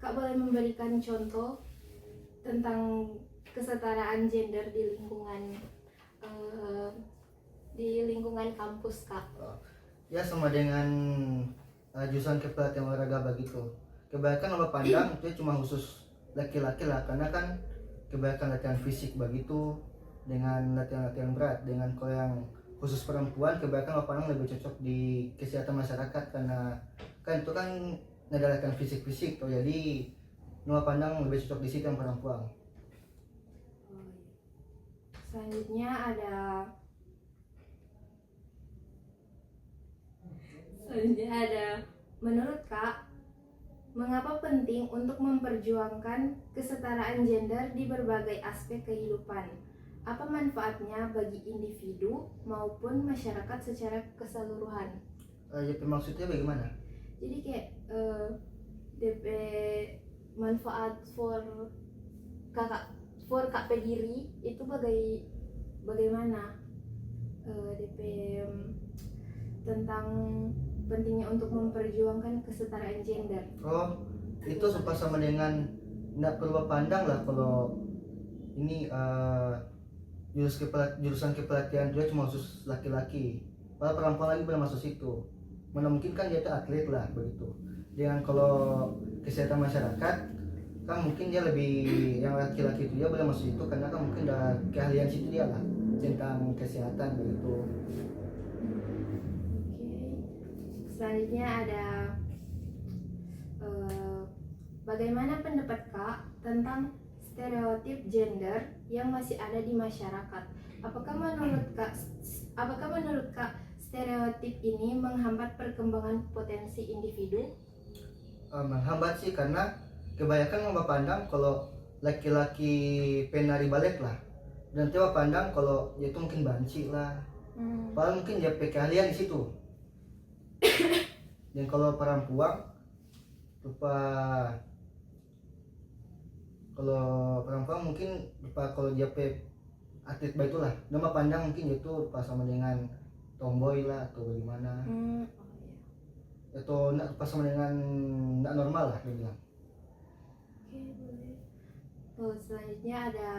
Speaker 2: Kak boleh memberikan contoh tentang kesetaraan gender di lingkungan kampus Kak.
Speaker 14: Ya, sama dengan jurusan kepelatihan olahraga begitu. Kebanyakan nama pandang itu cuma khusus laki-laki lah, karena kan kebanyakan latihan fisik begitu dengan latihan-latihan berat. Dengan kalau yang khusus perempuan kebanyakan nama pandang lebih cocok di kesehatan masyarakat, karena kan itu kan ada latihan fisik-fisik tuh, jadi nama pandang lebih cocok di situ yang perempuan.
Speaker 2: Selanjutnya ada menurut Kak, mengapa penting untuk memperjuangkan kesetaraan gender di berbagai aspek kehidupan? Apa manfaatnya bagi individu maupun masyarakat secara keseluruhan?
Speaker 14: Jadi maksudnya bagaimana?
Speaker 2: Jadi kayak DP manfaat for Kak Pediri itu bagaimana? DP tentang pentingnya untuk memperjuangkan kesetaraan gender.
Speaker 14: Itu sama dengan tidak perlu pandang lah kalau ini jurusan kepelatihan dia cuma khusus laki-laki. Kalau perempuan lagi boleh masuk situ. Mana mungkin kan dia itu atlet lah begitu. Dengan kalau kesehatan masyarakat kan mungkin dia lebih, yang laki-laki itu dia boleh masuk itu karena kan mungkin ada keahlian situ dia lah tentang kesehatan begitu.
Speaker 2: Selanjutnya ada, bagaimana pendapat Kak tentang stereotip gender yang masih ada di masyarakat? Apakah menurut Kak stereotip ini menghambat perkembangan potensi individu?
Speaker 14: Menghambat sih, karena kebanyakan orang pandang kalau laki-laki penari balet lah, dan dia pandang kalau dia itu mungkin banci lah, padahal mungkin dia pakai keahlian di situ. Dan kalau perempuan berupa kalau perempuan mungkin berupa kalau dia atlet baik itulah nama pandang mungkin itu pas sama dengan tomboy lah atau bagaimana atau nak pas sama dengan nak normal lah dia bilang.
Speaker 8: Selanjutnya ada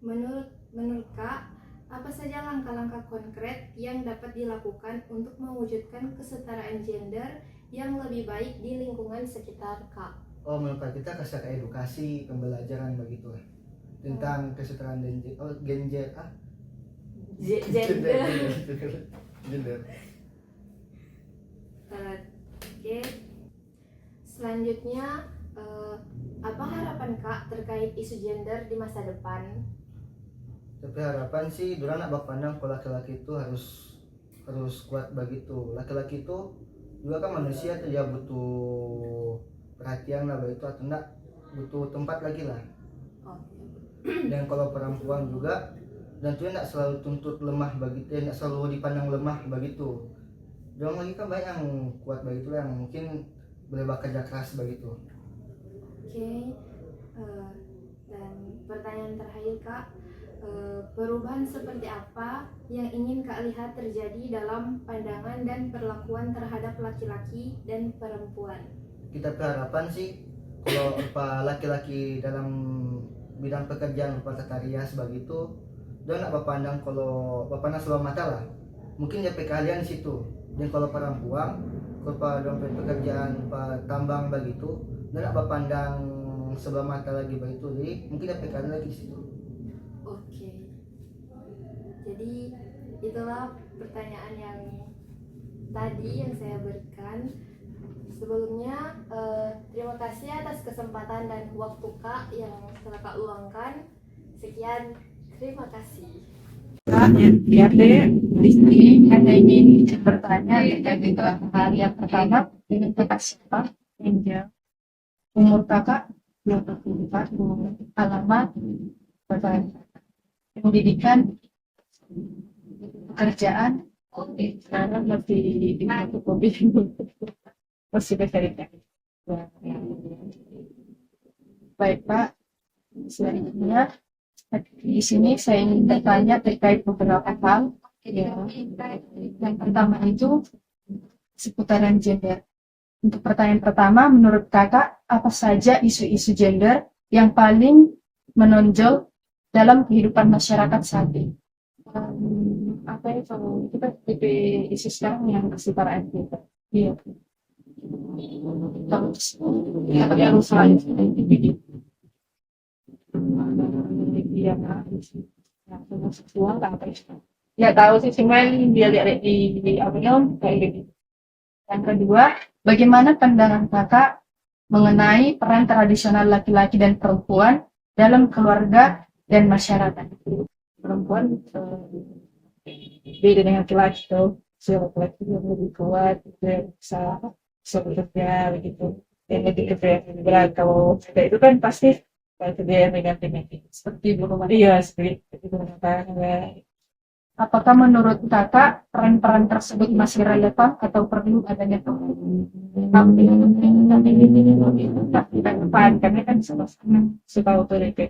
Speaker 8: menurut Kak, apa saja langkah-langkah konkret yang dapat dilakukan untuk mewujudkan kesetaraan gender yang lebih baik di lingkungan sekitar Kak?
Speaker 14: Oh, menurut kita kasih ke edukasi pembelajaran begitu lah tentang kesetaraan gender gender.
Speaker 8: Oke. Selanjutnya apa harapan Kak terkait isu gender di masa depan?
Speaker 14: Tapi harapan sih dulu nak berpandang kalau laki-laki itu harus kuat begitu. Laki-laki itu juga kan manusia tuh ya butuh perhatian lah begitu atau enggak butuh tempat lagi lah. Dan kalau perempuan juga dan tuh enggak selalu tuntut lemah begitu, enggak selalu dipandang lemah begitu. Jangan lagi kan banyak yang kuat begitu yang mungkin boleh bekerja keras begitu.
Speaker 8: Oke. Dan pertanyaan terakhir Kak, perubahan seperti apa yang ingin Kak lihat terjadi dalam pandangan dan perlakuan terhadap laki-laki dan perempuan?
Speaker 14: Kita berharapan sih kalau laki-laki dalam bidang pekerjaan tata rias begitu dan nak berpandang kalau berpandang sebelah mata lah mungkin ya kalian di situ. Dan kalau perempuan kalau dalam pekerjaan tambang begitu dan nak berpandang sebelah mata lagi begitu, jadi mungkin ya kalian lagi di situ.
Speaker 8: Oke. Jadi itulah pertanyaan yang tadi yang saya berikan. Sebelumnya terima kasih atas kesempatan dan waktu Kak yang telah Kak luangkan. Sekian, terima kasih.
Speaker 9: Kak, ya deh, di sini Anda ingin bertanya terkait hal yang pertama dengan kakak siapa? Angel. Umur kakak 24, alamat pendidikan, pekerjaan, sekarang lebih fotokopi masih bekerja. Baik Pak, selanjutnya di sini saya ingin bertanya terkait beberapa hal. Ya, yang pertama itu seputaran gender. Untuk pertanyaan pertama, menurut kakak apa saja isu-isu gender yang paling menonjol dalam kehidupan masyarakat saat ini? Apa ya kalau kita di isu sekarang yang kesetaraan kita? Iya. Terus yang selanjutnya ini seksual apa ya tahu sih cuman dia lihat di apa kayak gitu. Yang kedua, bagaimana pandangan kakak mengenai peran tradisional laki-laki dan perempuan dalam keluarga dan masyarakat? Perempuan beda dengan laki-laki tuh, laki-laki yang lebih kuat, bisa bekerja begitu, yang lebih berat. Kalau itu kan pasti kerja yang negatif seperti rumah dia seperti itu. Apakah menurut kakak peran-peran tersebut masih relevan atau perlu adanya depan karena kan sama-sama suka otoriter.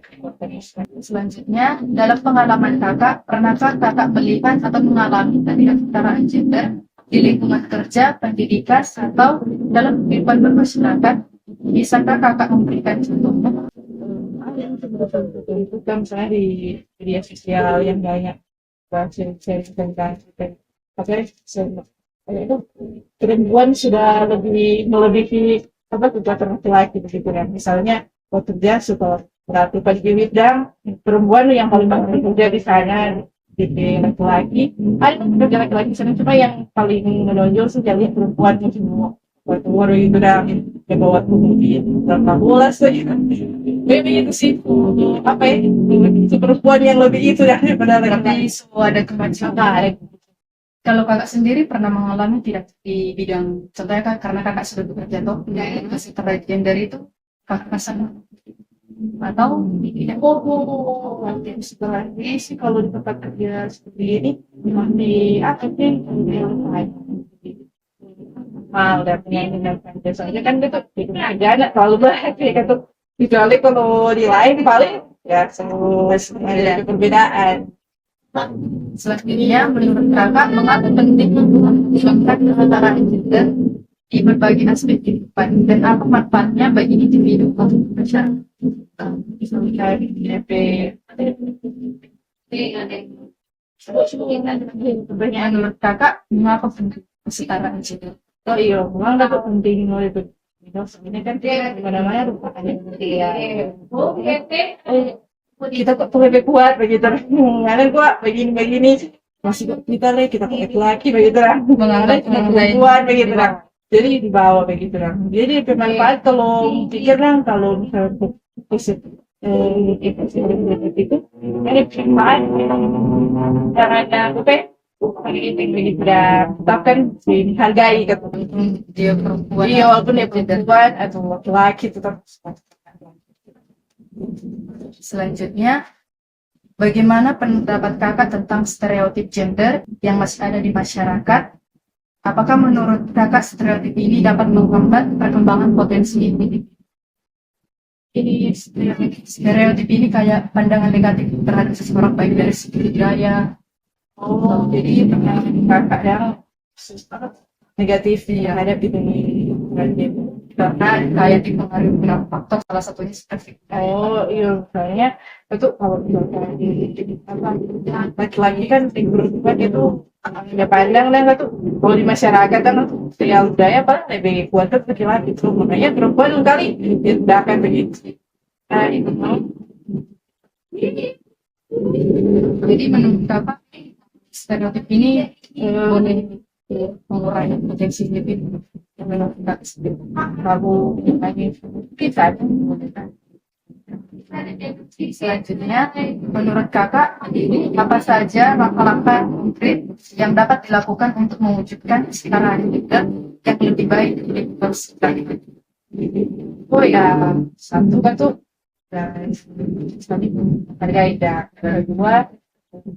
Speaker 9: Selanjutnya, dalam pengalaman kakak, pernahkah kakak melihat atau mengalami ketidaksetaraan gender di lingkungan kerja, pendidikan, atau dalam kehidupan bermasyarakat? Bisakah kakak memberikan contoh? Itu kan misalnya di media sosial yang banyak sharing tentang apa itu perempuan sudah lebih melebihi kegiatan laki-laki begitu kan. Misalnya waktu kerja suka berarti pagi bidang perempuan yang paling banyak kerja di sana di laki-laki ada kerja laki-laki sana cuma yang paling menonjol sih jadi perempuannya semua waktu baru itu dah yang bawa kemudian berapa bolas memang itu sih apa ya itu perempuan yang lebih itu ya daripada laki-laki. Ada kemajuan. Kalau kakak sendiri pernah mengalami tidak di bidang contohnya kan karena kakak sudah bekerja toh kesetaraan gender itu kakak rasakan atau tidak? Nanti setelah ini sih kalau di tempat kerja seperti ini masih apa sih yang lain normal dan menyenangkan. Soalnya kan itu aja anak terlalu berat ya kan tuh. Kecuali kalau di lain paling ya ada perbedaan.
Speaker 15: Selanjutnya, menurut kakak, mengapa penting memperjuangkan kesetaraan gender di berbagai aspek kehidupan dan apa manfaatnya bagi individu maupun masyarakat?
Speaker 9: Misalnya DP,
Speaker 15: menurut kakak, mengapa penting kesetaraan gender?
Speaker 9: oh iya, memang itu penting loh itu. Sebenarnya kan mana-mana rupanya ya. Kita kok tuh lebih kuat begitu, mengalir kuat begini masih kok kita laki begitu lah, mengalir kuat begitu lah. Jadi dibawa begitu lah. Jadi bermanfaat kalau pikir lah kalau misalnya itu ada bermanfaat caranya begitu dah, tetapkan dihargai gitu.
Speaker 15: Dia perempuan,
Speaker 9: iya walaupun dia perempuan atau laki-laki tetap.
Speaker 15: Selanjutnya, bagaimana pendapat kakak tentang stereotip gender yang masih ada di masyarakat? Apakah menurut kakak stereotip ini dapat menghambat perkembangan potensi individu? Ini stereotip ini kayak pandangan negatif terhadap seseorang baik dari segi budaya.
Speaker 9: Jadi kakak yang negatif terhadap ini
Speaker 15: karena kayak dipengaruhi beberapa faktor, salah satunya seperti
Speaker 9: iya misalnya itu kalau laki-laki kan berhubungan itu ya pandang lah tuh kalau di masyarakat kan ya budaya paling lebih kuat tuh laki-laki tuh makanya perempuan kali diudahkan begitu. Nah itu
Speaker 15: jadi menurut apa stereotip ini boleh mengurangi potensi individu yang memang tidak terlalu kita. Selanjutnya, menurut kakak, apa saja langkah-langkah konkret yang dapat dilakukan untuk mewujudkan kesetaraan gender yang lebih baik di masyarakat?
Speaker 9: Oh ya, satu kan tuh tadi hargai dan kedua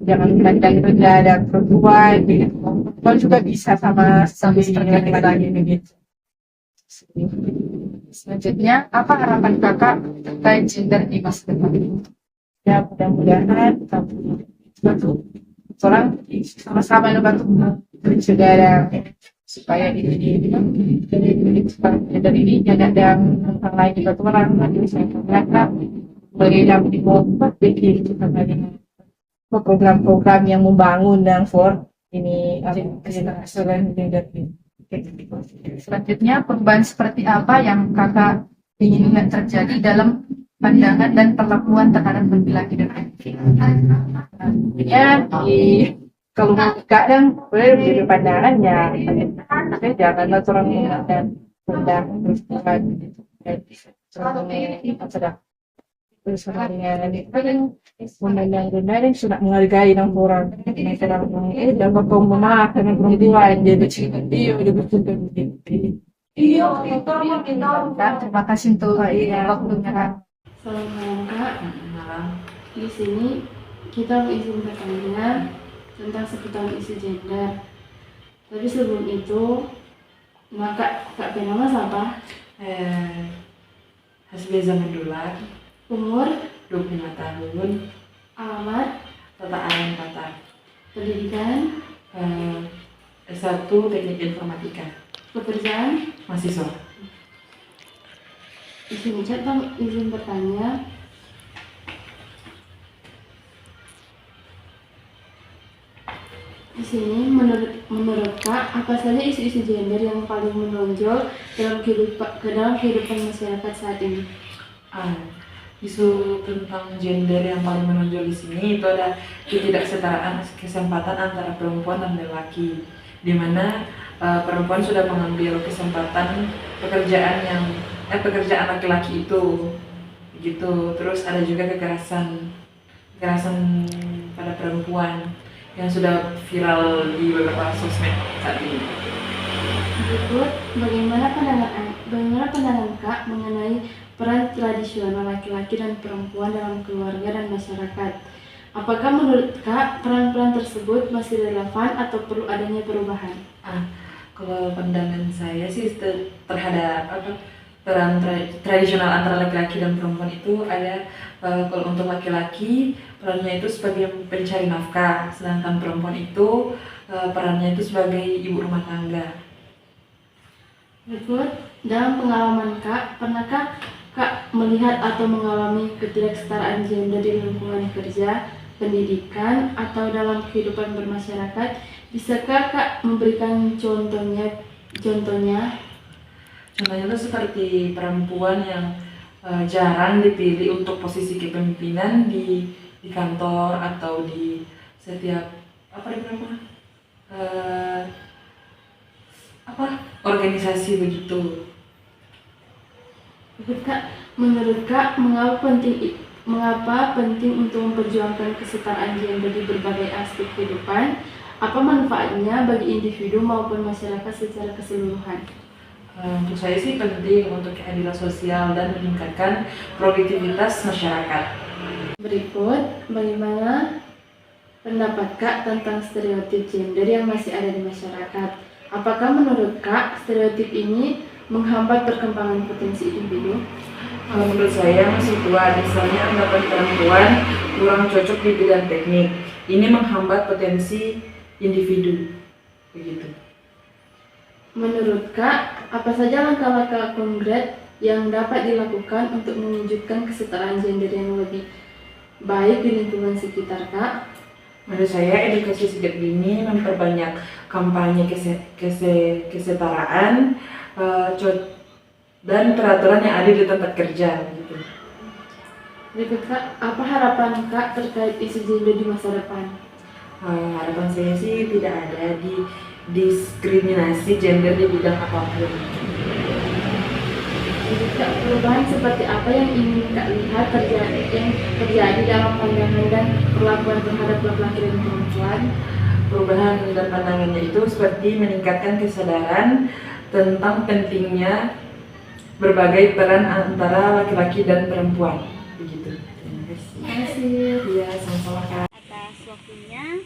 Speaker 9: jangan pandang rendah dan perempuan gitu. Perempuan juga bisa sama seperti laki-laki begitu.
Speaker 15: Selanjutnya, apa harapan kakak terkait gender di masa depan?
Speaker 9: Ya mudah-mudahan orang sama-sama membantu saudara supaya gender ini jangan ada hal lain juga tuh orang bisa mereka boleh dapat dibuat bikin program-program yang membangun dan for ini kesetaraan gender ini.
Speaker 15: Selanjutnya, perubahan seperti apa yang kakak ingin lihat terjadi dalam pandangan dan perlakuan terhadap laki-laki dan
Speaker 9: ya kalau kadang boleh menjadi pandangannya jangan orang dan terus memandang sudah menghargai orang dan kau memaafkan perempuan jadi
Speaker 15: terima kasih untuk waktunya.
Speaker 8: Salam Kak. Di sini kita izin bertanya tentang seputar isu gender. Tapi sebelum itu, Kak bernama siapa?
Speaker 3: Hasbia Zamandular,
Speaker 8: Umur
Speaker 3: 25 tahun,
Speaker 8: alamat,
Speaker 3: Tata Alam Kata,
Speaker 8: pendidikan,
Speaker 3: S1 Teknik Informatika,
Speaker 8: pekerjaan,
Speaker 3: mahasiswa.
Speaker 8: Di sini Bang izin bertanya. Di sini menurut Kak, apa saja isu-isu gender yang paling menonjol dalam kehidupan masyarakat saat ini?
Speaker 3: Isu tentang gender yang paling menonjol di sini itu ada ketidaksetaraan kesempatan antara perempuan dan laki-laki, di mana perempuan sudah mengambil kesempatan pekerjaan laki-laki itu, begitu. Terus ada juga kekerasan pada perempuan yang sudah viral di beberapa sosmed saat ini.
Speaker 8: Berikut, bagaimana pandangan Kak mengenai peran tradisional laki-laki dan perempuan dalam keluarga dan masyarakat? Apakah menurut Kak peran-peran tersebut masih relevan atau perlu adanya perubahan?
Speaker 16: Kalau pandangan saya sih terhadap peran tradisional antara laki-laki dan perempuan itu ada, kalau untuk laki-laki perannya itu sebagai pencari nafkah, sedangkan perempuan itu perannya itu sebagai ibu rumah tangga.
Speaker 10: Berikut, dalam pengalaman Kak, pernahkah Kak melihat atau mengalami ketidaksetaraan gender di lingkungan kerja, pendidikan, atau dalam kehidupan bermasyarakat? Bisakah Kak memberikan contohnya? Contohnya
Speaker 16: itu seperti perempuan yang jarang dipilih untuk posisi kepemimpinan di kantor atau di setiap organisasi begitu.
Speaker 10: Kak, menurut Kak, mengapa penting untuk memperjuangkan kesetaraan gender di berbagai aspek kehidupan? Apa manfaatnya bagi individu maupun masyarakat secara keseluruhan?
Speaker 16: Untuk saya sih penting untuk keadilan sosial dan meningkatkan produktivitas masyarakat.
Speaker 10: Berikut, bagaimana pendapat Kak tentang stereotip gender yang masih ada di masyarakat? Apakah menurut Kak stereotip ini menghambat perkembangan potensi individu?
Speaker 16: Menurut saya masih kuat, misalnya anggapan perempuan kurang cocok di bidang teknik. Ini menghambat potensi individu. Begitu.
Speaker 10: Menurut Kak, apa saja langkah-langkah konkret yang dapat dilakukan untuk mewujudkan kesetaraan gender yang lebih baik di lingkungan sekitar Kak?
Speaker 16: Menurut saya edukasi sejak dini, memperbanyak kampanye kesetaraan, dan peraturan yang ada di tempat kerja. Gitu.
Speaker 10: Berikut Kak, apa harapan Kak terkait isu gender di masa depan?
Speaker 16: Harapan saya sih tidak ada diskriminasi gender di bidang apapun.
Speaker 10: Kak, perubahan seperti apa yang ingin Kak lihat terjadi dalam pandangan dan perlakuan terhadap laki-laki dan perempuan?
Speaker 16: Perubahan dan pandangannya itu seperti meningkatkan kesadaran tentang pentingnya berbagai peran antara laki-laki dan perempuan. Begitu. Terima kasih. Iya, sama-sama Kak.
Speaker 17: Atas waktunya,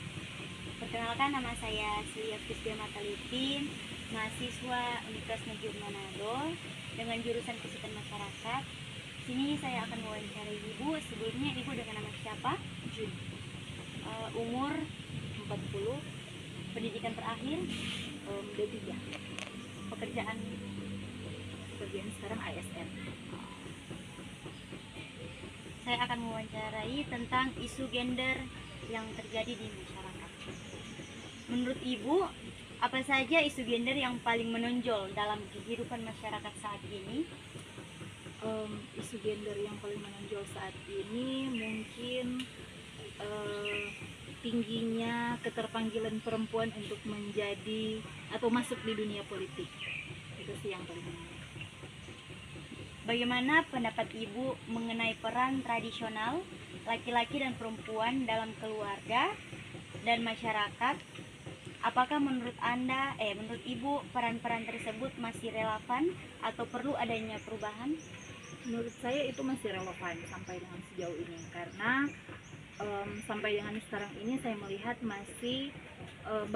Speaker 17: perkenalkan nama saya Silvia Pristia Matalipin, mahasiswa Universitas Negeri Manado dengan jurusan Kesehatan Masyarakat. Sini saya akan mewawancarai Ibu. Sebelumnya Ibu dengan nama siapa? Jun. Umur 40, pendidikan terakhir D3. Pekerjaan sekarang ASN. Saya akan mewawancarai tentang isu gender yang terjadi di masyarakat. Menurut Ibu, apa saja isu gender yang paling menonjol dalam kehidupan masyarakat saat ini?
Speaker 7: Isu gender yang paling menonjol saat ini mungkin tingginya keterpanggilan perempuan untuk menjadi atau masuk di dunia politik. Itu sih yang paling menonjol.
Speaker 17: Bagaimana pendapat Ibu mengenai peran tradisional laki-laki dan perempuan dalam keluarga dan masyarakat? Apakah menurut Ibu peran-peran tersebut masih relevan atau perlu adanya perubahan?
Speaker 7: Menurut saya itu masih relevan sampai dengan sejauh ini, karena sampai dengan sekarang ini saya melihat masih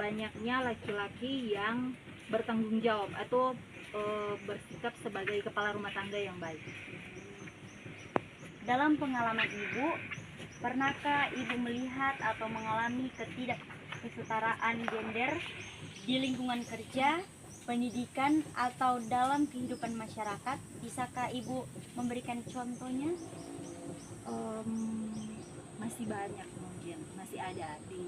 Speaker 7: banyaknya laki-laki yang bertanggung jawab atau bersikap sebagai kepala rumah tangga yang baik.
Speaker 17: Dalam pengalaman Ibu, pernahkah Ibu melihat atau mengalami ketidaksetaraan gender di lingkungan kerja, pendidikan, atau dalam kehidupan masyarakat? Bisakah Ibu memberikan contohnya?
Speaker 7: Masih banyak mungkin, masih ada di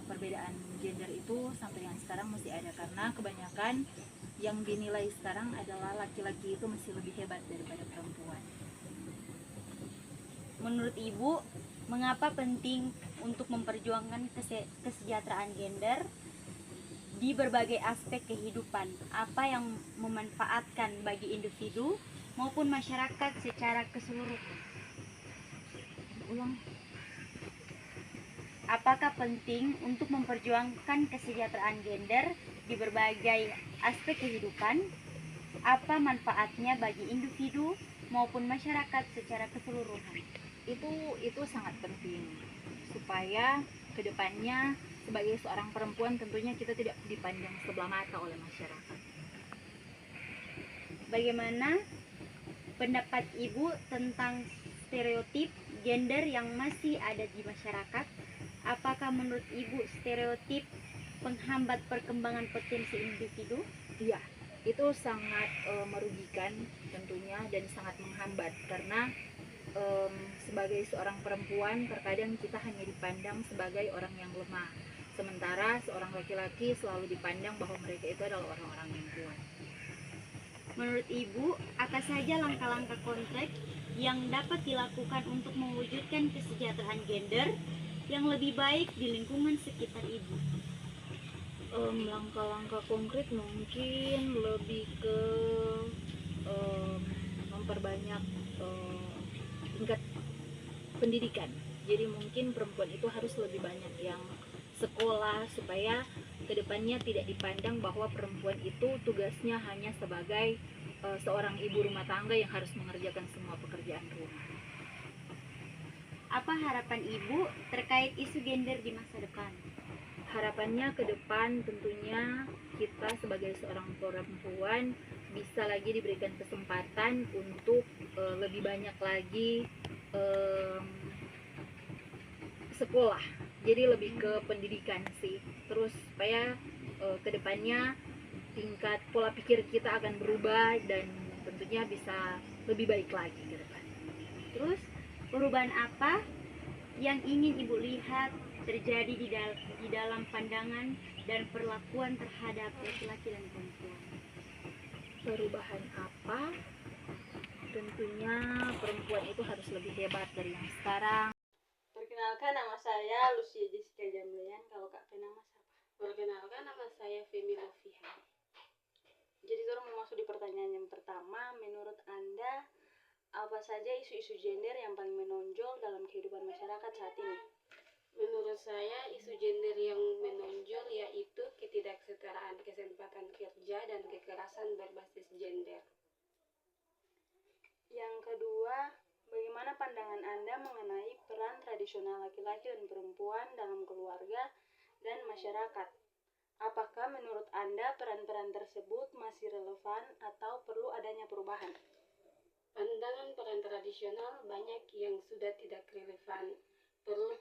Speaker 7: perbedaan gender itu sampai yang sekarang masih ada, karena kebanyakan yang dinilai sekarang adalah laki-laki itu masih lebih hebat daripada perempuan.
Speaker 17: Menurut Ibu, mengapa penting untuk memperjuangkan kesejahteraan gender di berbagai aspek kehidupan? Apa yang memanfaatkan bagi individu maupun masyarakat secara keseluruhan? Apakah penting untuk memperjuangkan kesejahteraan gender di berbagai aspek kehidupan? Apa manfaatnya bagi individu maupun masyarakat secara keseluruhan?
Speaker 7: Itu sangat penting supaya kedepannya
Speaker 17: sebagai seorang perempuan tentunya kita tidak dipandang sebelah mata oleh masyarakat. Bagaimana pendapat Ibu tentang stereotip gender yang masih ada di masyarakat? Apakah menurut Ibu stereotip penghambat perkembangan potensi individu?
Speaker 7: Iya, itu sangat merugikan tentunya dan sangat menghambat karena sebagai seorang perempuan terkadang kita hanya dipandang sebagai orang yang lemah, sementara seorang laki-laki selalu dipandang bahwa mereka itu adalah orang-orang yang kuat.
Speaker 17: Menurut Ibu, apa saja langkah-langkah konkret yang dapat dilakukan untuk mewujudkan kesejahteraan gender yang lebih baik di lingkungan sekitar Ibu?
Speaker 7: Langkah-langkah konkret mungkin lebih ke memperbanyak tingkat pendidikan. Jadi mungkin perempuan itu harus lebih banyak yang sekolah supaya kedepannya tidak dipandang bahwa perempuan itu tugasnya hanya sebagai seorang ibu rumah tangga yang harus mengerjakan semua pekerjaan rumah.
Speaker 17: Apa harapan Ibu terkait isu gender di masa depan?
Speaker 7: Harapannya ke depan tentunya kita sebagai seorang perempuan bisa lagi diberikan kesempatan untuk lebih banyak lagi sekolah. Jadi lebih ke pendidikan sih. Terus supaya kedepannya tingkat pola pikir kita akan berubah dan tentunya bisa lebih baik lagi ke depan.
Speaker 17: Terus perubahan apa yang ingin Ibu lihat terjadi di dalam pandangan dan perlakuan terhadap laki-laki dan perempuan?
Speaker 7: Perubahan apa? Tentunya perempuan itu harus lebih hebat dari yang sekarang.
Speaker 18: Perkenalkan, nama saya Lucia Jessica Jamlian. Kalau Kak nama siapa? Perkenalkan, nama saya Femi Lofihan. Jadi kita mau masuk di pertanyaan yang pertama. Menurut Anda, apa saja isu-isu gender yang paling menonjol dalam kehidupan masyarakat saat ini? Menurut saya, isu gender yang menonjol yaitu ketidaksetaraan kesempatan kerja dan kekerasan berbasis gender. Yang kedua, bagaimana pandangan Anda mengenai peran tradisional laki-laki dan perempuan dalam keluarga dan masyarakat? Apakah menurut Anda peran-peran tersebut masih relevan atau perlu adanya perubahan? Pandangan peran tradisional banyak yang sudah tidak relevan. Perlu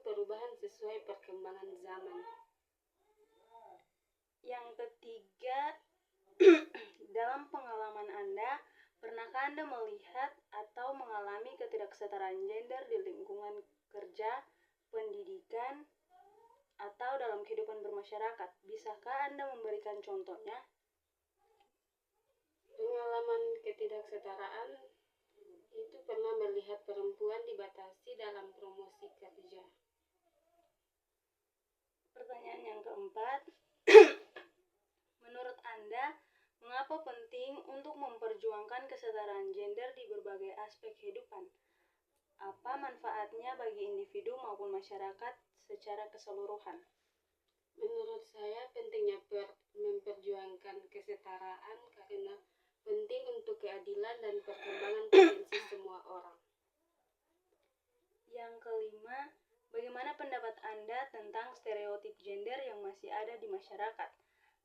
Speaker 18: perubahan sesuai perkembangan zaman. Yang ketiga, dalam pengalaman Anda, pernahkah Anda melihat atau mengalami ketidaksetaraan gender di lingkungan kerja, pendidikan, atau dalam kehidupan bermasyarakat? Bisakah Anda memberikan contohnya? Pengalaman ketidaksetaraan itu pernah melihat perempuan dibatasi dalam promosi kerja. Pertanyaan yang keempat, menurut Anda, mengapa penting untuk memperjuangkan kesetaraan gender di berbagai aspek kehidupan? Apa manfaatnya bagi individu maupun masyarakat secara keseluruhan? Menurut saya pentingnya memperjuangkan kesetaraan karena penting untuk keadilan dan perkembangan potensi semua orang. Yang kelima, bagaimana pendapat Anda tentang stereotip gender yang masih ada di masyarakat?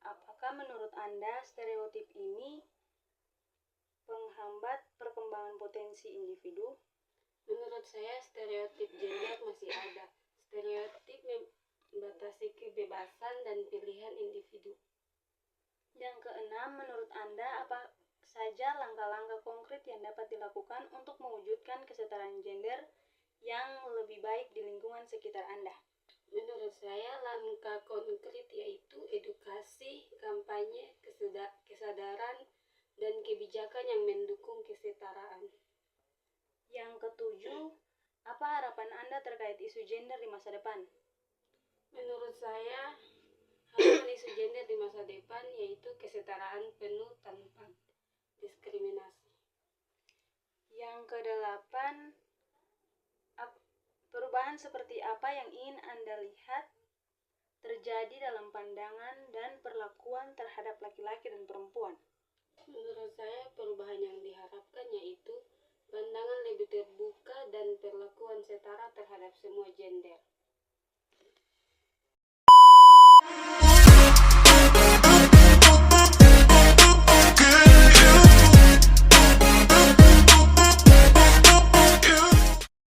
Speaker 18: Apakah menurut Anda stereotip ini penghambat perkembangan potensi individu? Menurut saya stereotip gender masih ada. Stereotip membatasi kebebasan dan pilihan individu. Yang keenam, menurut Anda apa saja langkah-langkah konkret yang dapat dilakukan untuk mewujudkan kesetaraan gender yang lebih baik di lingkungan sekitar Anda? Menurut saya, langkah konkret yaitu edukasi, kampanye, kesadaran, dan kebijakan yang mendukung kesetaraan. Yang ketujuh, apa harapan Anda terkait isu gender di masa depan? Menurut saya, harapan isu gender di masa depan yaitu kesetaraan penuh tanpa diskriminasi. Yang kedelapan, perubahan seperti apa yang ingin Anda lihat terjadi dalam pandangan dan perlakuan terhadap laki-laki dan perempuan? Menurut saya, perubahan yang diharapkan yaitu pandangan lebih terbuka dan perlakuan setara terhadap semua gender.